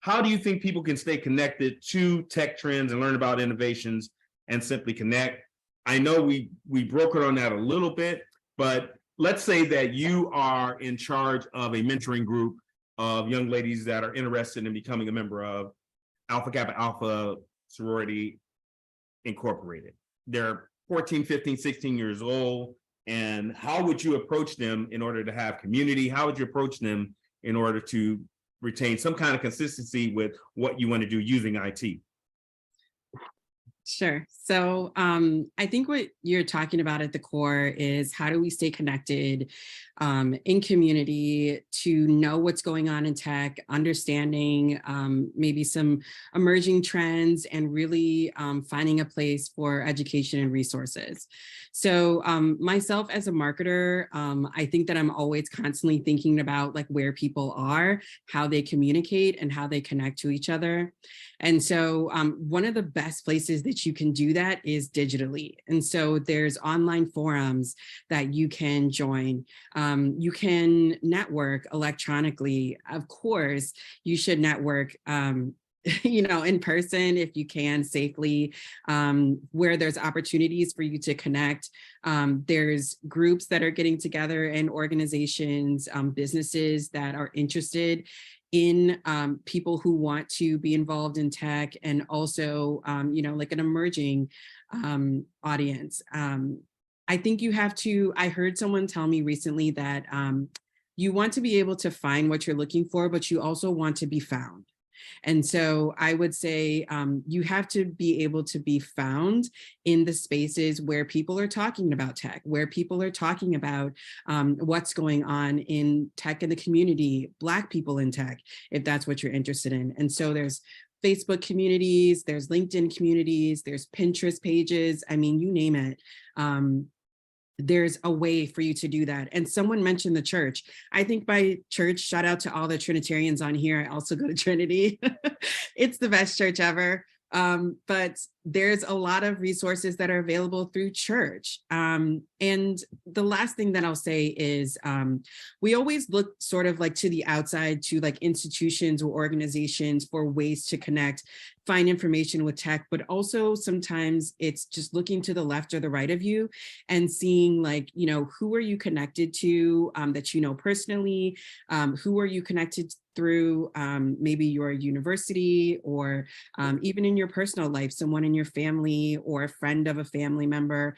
how do you think people can stay connected to tech trends and learn about innovations and simply connect? I know we brokered on that a little bit, but let's say that you are in charge of a mentoring group of young ladies that are interested in becoming a member of Alpha Kappa Alpha Sorority Incorporated. They're 14, 15, 16 years old. And how would you approach them in order to have community? How would you approach them in order to retain some kind of consistency with what you want to do using IT? Sure. So I think what you're talking about at the core is how do we stay connected in community to know what's going on in tech, understanding maybe some emerging trends, and really finding a place for education and resources. So myself as a marketer, I think that I'm always constantly thinking about like where people are, how they communicate, and how they connect to each other. And so one of the best places that you can do that is digitally. And so there's online forums that you can join. You can network electronically. Of course, you should network in person if you can safely, where there's opportunities for you to connect. There's groups that are getting together and organizations, businesses that are interested in people who want to be involved in tech, and also, like an emerging audience. I think you have to, I heard someone tell me recently that you want to be able to find what you're looking for, but you also want to be found. And so I would say you have to be able to be found in the spaces where people are talking about tech, where people are talking about what's going on in tech in the community, Black people in tech, if that's what you're interested in. And so there's Facebook communities, there's LinkedIn communities, there's Pinterest pages, I mean, you name it. There's a way for you to do that. And someone mentioned the church. I think by church, shout out to all the Trinitarians on here. I also go to Trinity. It's the best church ever. But there's a lot of resources that are available through church. And the last thing that I'll say is we always look sort of like to the outside, to like institutions or organizations for ways to connect, find information with tech, but also sometimes it's just looking to the left or the right of you and seeing like, who are you connected to that you know personally, who are you connected through maybe your university, or even in your personal life, someone in your family or a friend of a family member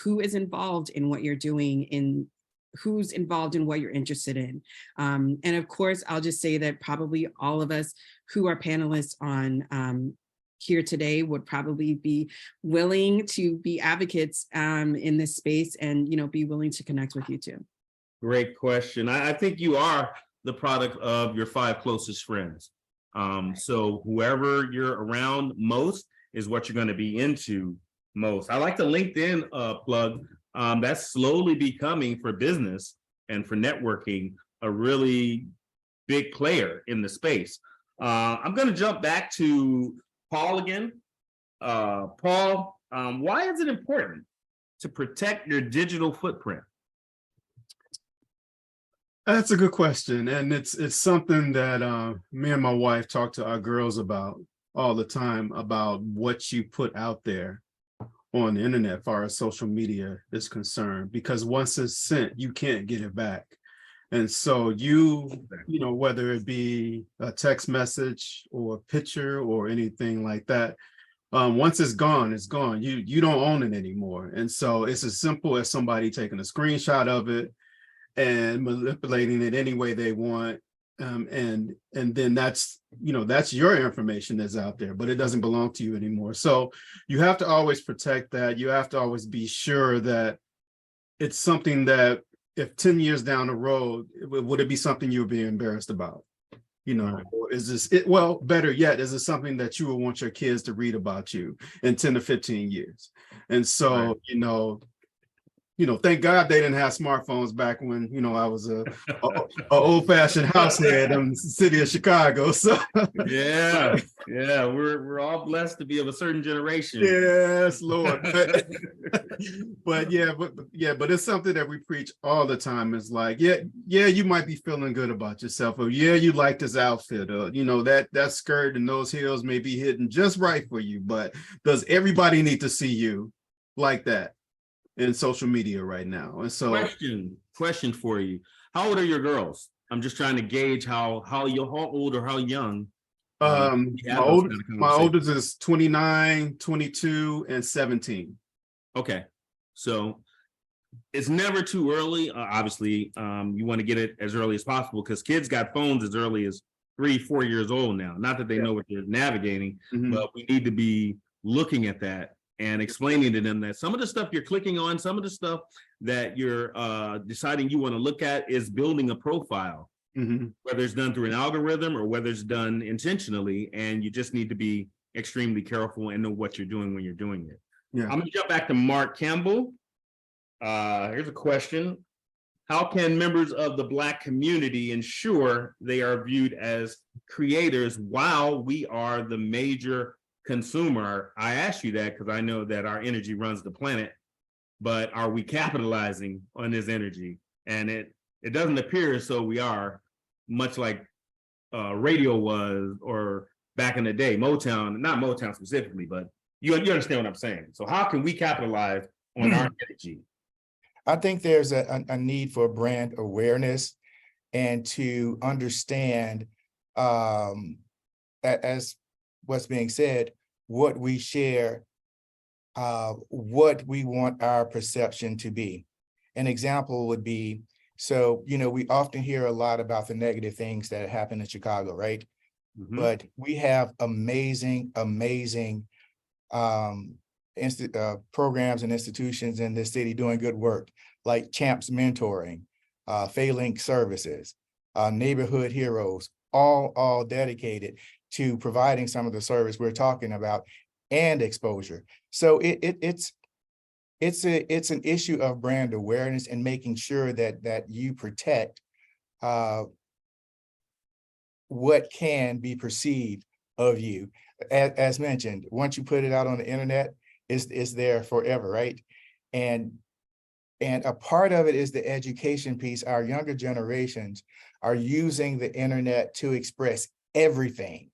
who is involved in what you're doing, who's involved in what you're interested in. And of course, I'll just say that probably all of us who are panelists on here today would probably be willing to be advocates in this space and, be willing to connect with you too. Great question. I think you are the product of your 5 closest friends. So whoever you're around most is what you're going to be into most. I like the LinkedIn plug. That's slowly becoming, for business and for networking, a really big player in the space. I'm going to jump back to Paul again. Paul, why is it important to protect your digital footprint? That's a good question. And it's something that me and my wife talk to our girls about all the time, about what you put out there on the internet as far as social media is concerned, because once it's sent, you can't get it back. And so you know, whether it be a text message or a picture or anything like that, once it's gone, it's gone. You don't own it anymore. And so it's as simple as somebody taking a screenshot of it and manipulating it any way they want. And then that's, you know, that's your information that's out there, but it doesn't belong to you anymore. So you have to always protect that. You have to always be sure that it's something that if 10 years down the road, would it be something you would be embarrassed about? You know, Right. or is this it? Well, better yet, is it something that you would want your kids to read about you in 10 to 15 years? And so, Right. thank God they didn't have smartphones back when, I was a old-fashioned househead in the city of Chicago. So Yeah, yeah, we're all blessed to be of a certain generation. yes, Lord. But it's something that we preach all the time. It's like, yeah, you might be feeling good about yourself, or yeah, you like this outfit, or that skirt and those heels may be hidden just right for you. But does everybody need to see you like that in social media right now? And so Question for you. How old are your girls? I'm just trying to gauge how old or how young. my you have those kind of my conversations. oldest is 29, 22, and 17. Okay, so it's never too early. Obviously, you want to get it as early as possible because kids got phones as early as 3-4 years old now. Not that they know what they're navigating, Mhm. but we need to be looking at that and explaining to them that some of the stuff you're clicking on, some of the stuff that you're deciding you want to look at is building a profile, Mhm. whether it's done through an algorithm or whether it's done intentionally, and you just need to be extremely careful and know what you're doing when you're doing it. Yeah. I'm gonna jump back to Mark Campbell. Here's a question. How can members of the Black community ensure they are viewed as creators while we are the major consumer? I ask you that because I know that our energy runs the planet, but are we capitalizing on this energy? And it doesn't appear as though we are, much like radio was, or back in the day, Motown, not Motown specifically, but you understand what I'm saying. So how can we capitalize on our energy? I think there's a need for brand awareness and to understand, as what's being said, what we share, what we want our perception to be. An example would be, so, we often hear a lot about the negative things that happen in Chicago, right? Mhm. But we have amazing programs and institutions in this city doing good work, like Champs Mentoring, Phalanx Services, Neighborhood Heroes, all dedicated to providing some of the service we're talking about and exposure. So it's an issue of brand awareness and making sure that you protect what can be perceived of you. As mentioned, once you put it out on the internet, it's there forever, right? And a part of it is the education piece. Our younger generations are using the internet to express everything,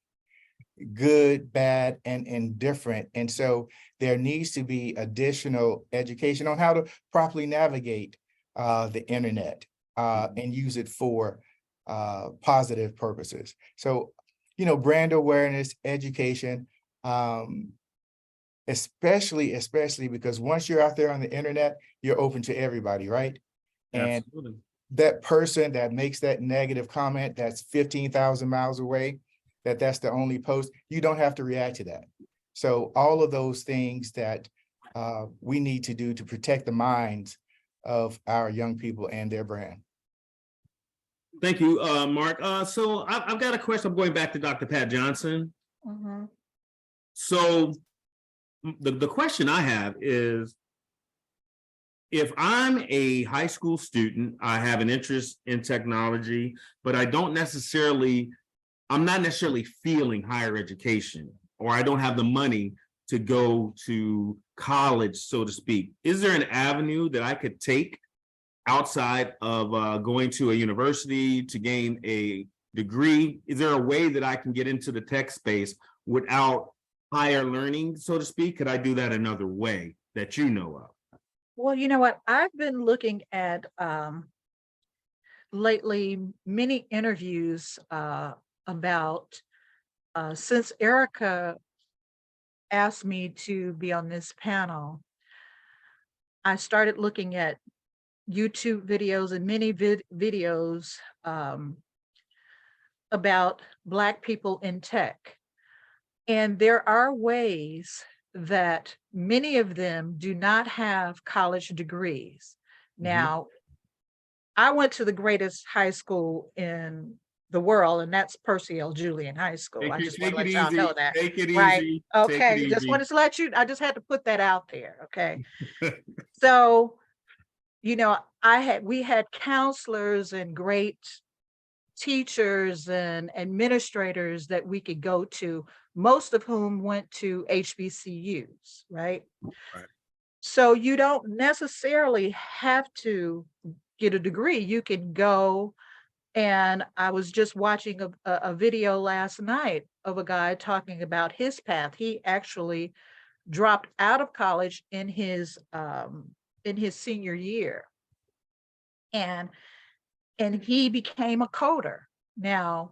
good, bad, and indifferent. And so there needs to be additional education on how to properly navigate the internet and use it for positive purposes. So, brand awareness, education, especially because once you're out there on the internet, you're open to everybody, right? And Absolutely. that person that makes that negative comment that's 15,000 miles away, that's the only post, you don't have to react to that. So all of those things that we need to do to protect the minds of our young people and their brand. Thank you, Mark. So I've got a question. I'm going back to Dr. Pat Johnson. Mhm. So the question I have is, if I'm a high school student, I have an interest in technology, but I'm not necessarily feeling higher education, or I don't have the money to go to college, so to speak. Is there an avenue that I could take outside of going to a university to gain a degree? Is there a way that I can get into the tech space without higher learning, so to speak? Could I do that another way that you know of? Well, you know what? I've been looking at lately many interviews about since Erica asked me to be on this panel, I started looking at YouTube videos and many videos about Black people in tech. And there are ways that many of them do not have college degrees. Now, I went to the greatest high school in the world, and that's Percy L. Julian High School. I just want to let y'all know that. Take it Right. easy. Okay, just wanted to let you, I just had to put that out there, okay? So, you know, we had counselors and great teachers and administrators that we could go to, most of whom went to HBCUs, right? Right. So you don't necessarily have to get a degree. You can go, and I was just watching a video last night of a guy talking about his path. He actually dropped out of college in his senior year, and he became a coder. Now,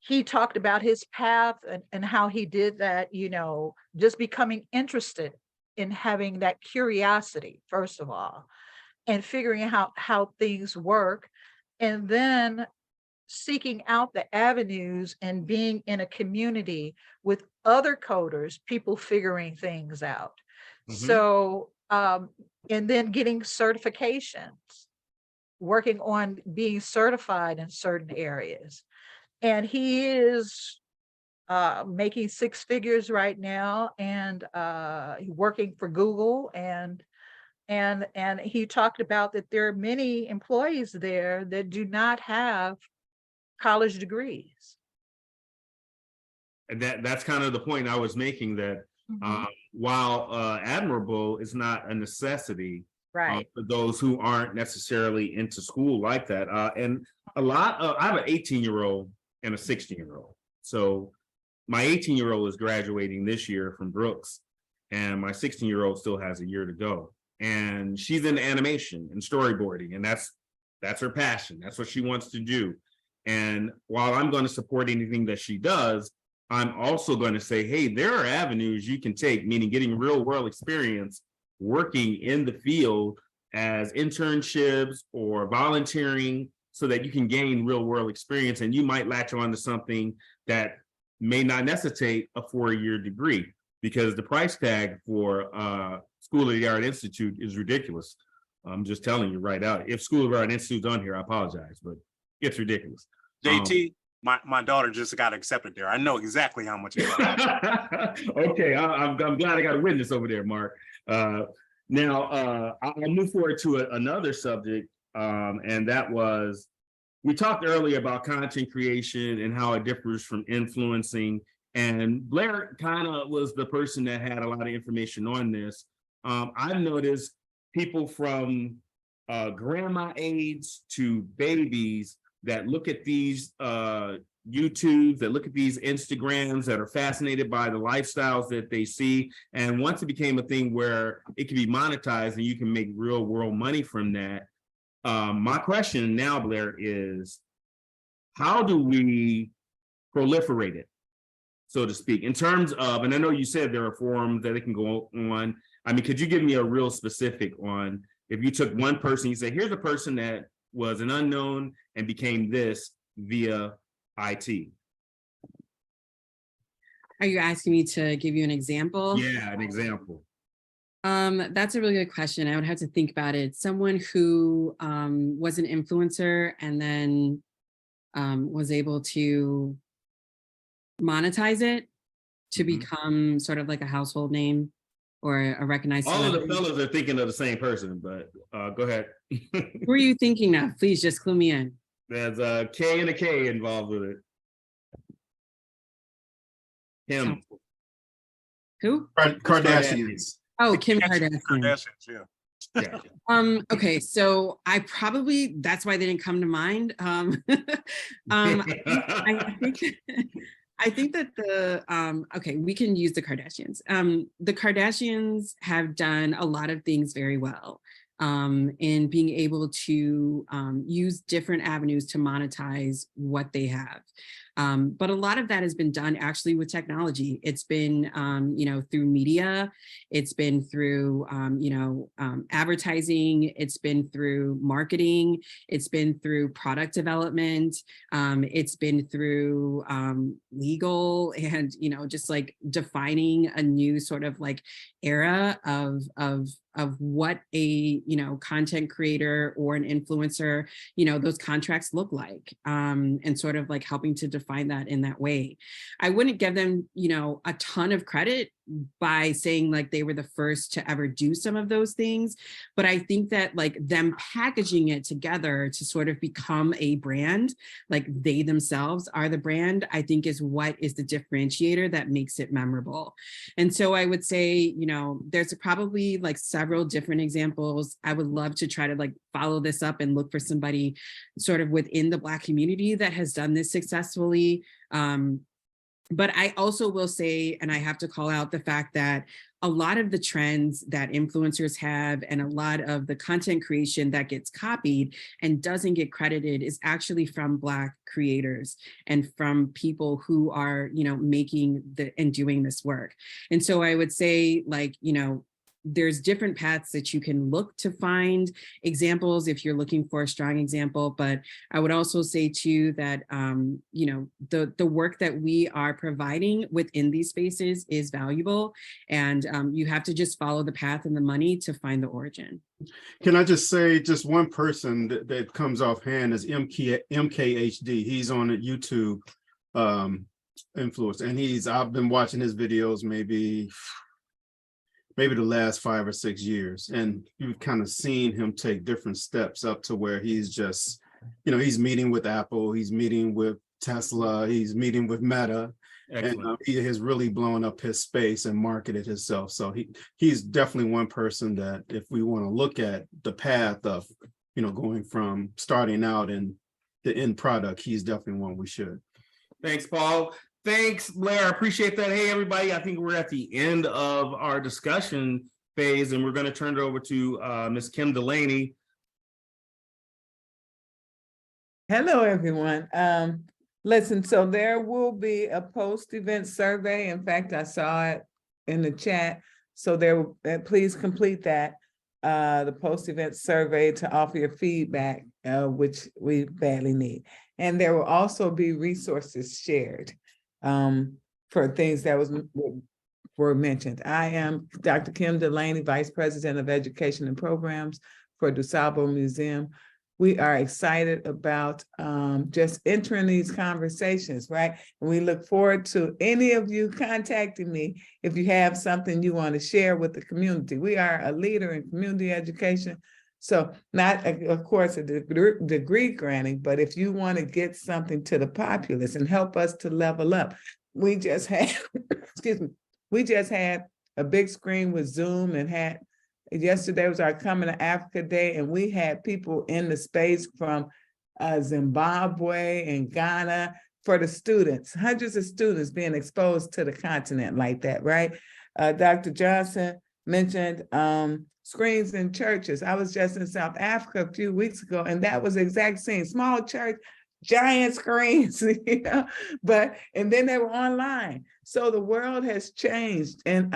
he talked about his path and how he did that, you know, just becoming interested in having that curiosity, first of all, and figuring out how things work, and then seeking out the avenues and being in a community with other coders, people figuring things out. So, and then getting certifications, working on being certified in certain areas. And he is making 6 figures right now, and working for Google, and he talked about that there are many employees there that do not have college degrees. And that's kind of the point I was making, that while admirable, is not a necessity Right. for those who aren't necessarily into school like that. And I have an 18-year-old and a 16-year-old. So my 18-year-old is graduating this year from Brooks, and my 16-year-old still has a year to go. And she's into animation and storyboarding, and that's her passion. That's what she wants to do. And while I'm going to support anything that she does, I'm also going to say, hey, there are avenues you can take, meaning getting real world experience working in the field as internships or volunteering, so that you can gain real world experience, and you might latch on to something that may not necessitate a 4-year degree, because the price tag for School of the Art Institute is ridiculous. I'm just telling you right out. If School of the Art Institute's on here, I apologize, but it's ridiculous. JT, my daughter just got accepted there. I know exactly how much it costs. Okay, I'm glad I got a witness over there, Mark. Now, I'll move forward to another subject, and that was, we talked earlier about content creation and how it differs from influencing, and Blair kind of was the person that had a lot of information on this. I've noticed people from grandma age to babies that look at these YouTubes, that look at these Instagrams, that are fascinated by the lifestyles that they see. And once it became a thing where it can be monetized and you can make real world money from that, my question now, Blair, is how do we proliferate it, so to speak, in terms of, and I know you said there are forums that it can go on. I mean, could you give me a real specific on, if you took one person, you say, here's a person that was an unknown and became this via IT? Are you asking me to give you an example? Yeah, an example. That's a really good question. I would have to think about it. Someone who was an influencer and then was able to monetize it to become sort of like a household name or a recognized All of the celebrity. fellas are thinking of the same person, but go ahead. Who are you thinking of? Please just clue me in. There's a K and a K involved with it. Kim. Who? Kardashians. Oh, Kim Kardashian. Kardashians, yeah. Okay, so that's why they didn't come to mind. I think I think that okay, we can use the Kardashians. The Kardashians have done a lot of things very well in being able to use different avenues to monetize what they have. But a lot of that has been done actually with technology. It's been, through media, it's been through, advertising, it's been through marketing, it's been through product development, it's been through legal and, just like defining a new sort of like era of what a content creator or an influencer, those contracts look like, and sort of like helping to define that in that way. I wouldn't give them a ton of credit by saying like they were the first to ever do some of those things, but I think that like them packaging it together to sort of become a brand, like they themselves are the brand, I think is what is the differentiator that makes it memorable. And so I would say, there's probably like several different examples. I would love to try to like follow this up and look for somebody sort of within the Black community that has done this successfully. But I also will say, and I have to call out the fact that a lot of the trends that influencers have and a lot of the content creation that gets copied and doesn't get credited is actually from Black creators and from people who are, making and doing this work. And so I would say like, there's different paths that you can look to find examples if you're looking for a strong example. But I would also say too that, the work that we are providing within these spaces is valuable. And you have to just follow the path and the money to find the origin. Can I just say just one person that comes offhand is MKHD. He's on a YouTube influence, and I've been watching his videos maybe the last 5 or 6 years. And you've kind of seen him take different steps up to where he's just, he's meeting with Apple, he's meeting with Tesla, he's meeting with Meta. Excellent. And he has really blown up his space and marketed himself. So he's definitely one person that if we want to look at the path of, going from starting out and the end product, he's definitely one we should. Thanks, Paul. Thanks, Blair. I appreciate that. Hey, everybody, I think we're at the end of our discussion phase, and we're going to turn it over to Ms. Kim Delaney. Hello, everyone. Listen, so there will be a post-event survey. In fact, I saw it in the chat. So please complete that, the post-event survey to offer your feedback, which we badly need. And there will also be resources shared for things that were mentioned. I am Dr. Kim Delaney, Vice President of Education and Programs for DuSable Museum. We are excited about just entering these conversations, right? And we look forward to any of you contacting me if you have something you want to share with the community. We are a leader in community education. So not, of course, a degree granting, but if you want to get something to the populace and help us to level up, we just had, we just had a big screen with Zoom and yesterday was our Coming to Africa Day, and we had people in the space from Zimbabwe and Ghana for the students, hundreds of students being exposed to the continent like that, right? Dr. Johnson mentioned screens in churches. I was just in South Africa a few weeks ago, and that was the exact same. Small church, giant screens, and then they were online. So the world has changed, and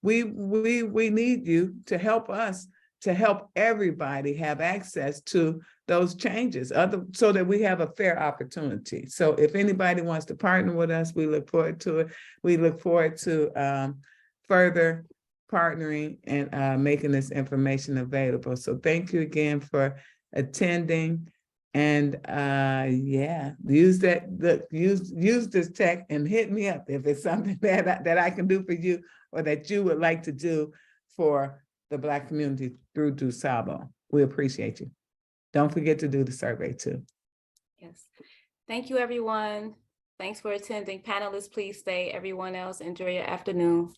we need you to help us to help everybody have access to those changes, so that we have a fair opportunity. So if anybody wants to partner with us, we look forward to it. We look forward to further partnering and making this information available. So thank you again for attending, and use this tech and hit me up if it's something that I can do for you or that you would like to do for the Black community through DuSable. We appreciate you. Don't forget to do the survey too. Yes. Thank you, everyone. Thanks for attending. Panelists, please stay. Everyone else, enjoy your afternoon.